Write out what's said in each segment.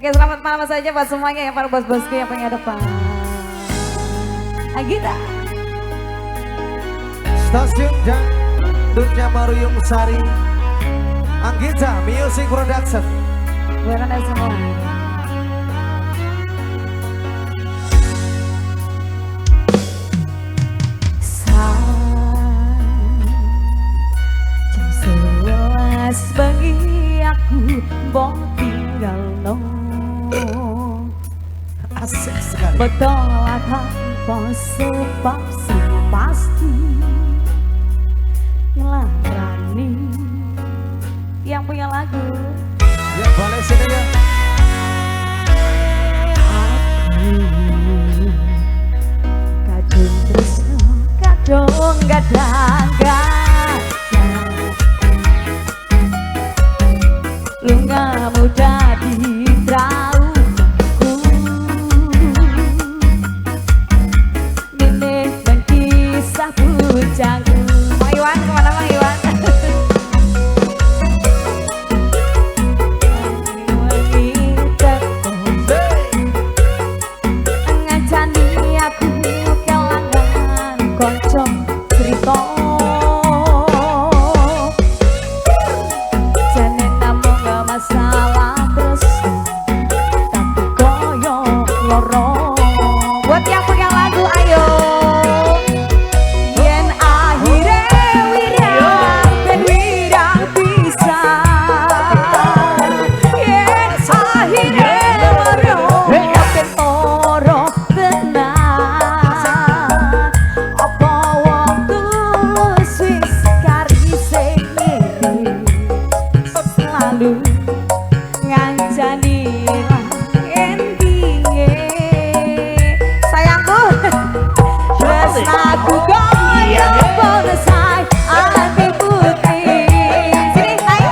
Oke, selamat malam saja buat semuanya ya para bos-bosku yang pengen depan. Agita. Stasiun Dangdutnya Maruyung Sari, Anggita Music Production. Buat anda semua. Jam 11 bengi aku mbok tinggal no. Asik sekali. Betul tanpa sebab sih pasti ngelarani. Yang punya lagu Ya boleh sini ya. aku kadung tresno kadung gadang-gadang lu gak mudah ditraumaku milih dan kisah bujangku. Mang Iwan kemana Mang Iwan? Buat yang punya lagu ayo. Yen akhire wirang dan wirang pisan. Yen akhire wirang dan ora tenan. Apa waktu wis karise ngene selalu ngancani aku goyang selesai hati putih. Sini ayo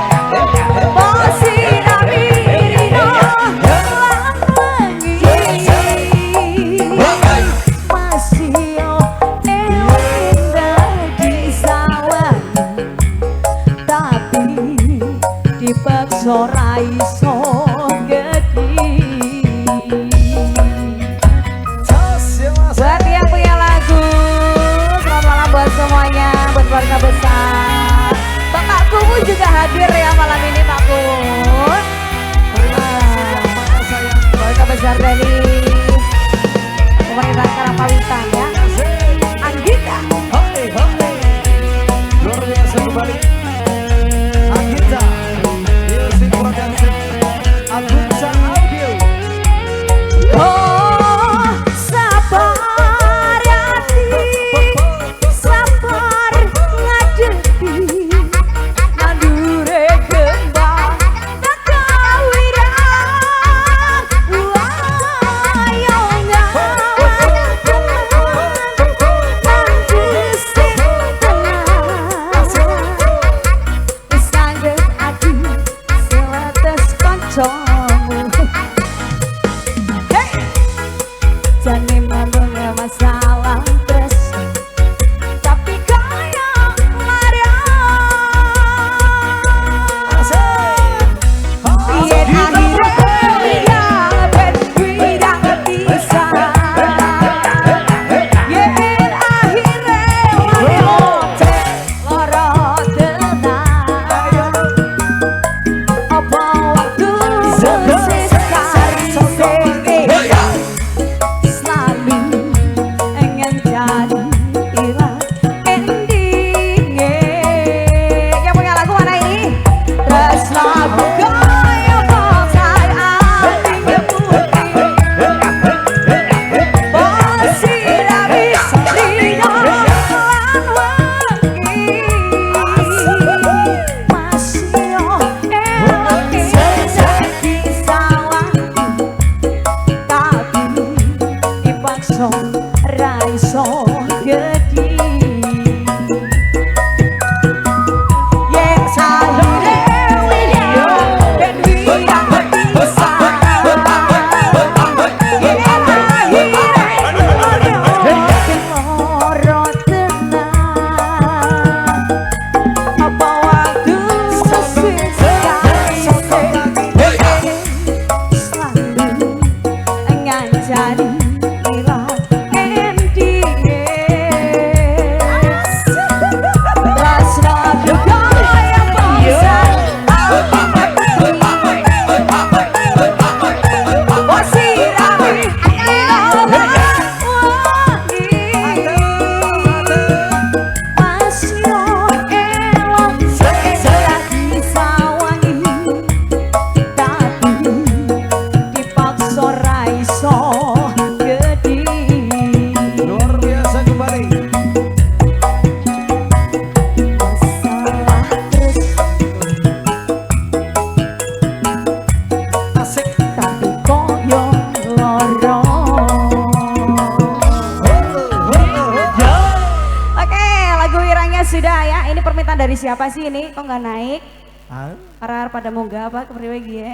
posisi mirino lagi masih yo indah di sawah tapi dipaksa ra iso buat yang punya lagu, selamat malam buat semuanya, buat keluarga besar. Bapak Kumu juga hadir ya malam ini Pak Kumu. Keluarga besar dari pemerintahan Karangpawitan ya. Anggita. Luar biasa kembali. Anggita Music Production, Anggita Audio. Jane mamang masalah terus tapi kaya marah yen akhirnya ben wirang pisah yen akhirnya wayote lara tenan apa waktu sesek kari raiso gedi yen akhire wirang ben wirang pisah yen akhire ora tenan apa waktu sesek selalu sudah ya. Ini permintaan dari siapa sih ini? Kok nggak naik? Ah, Para pada munggah apa kepriwe gie?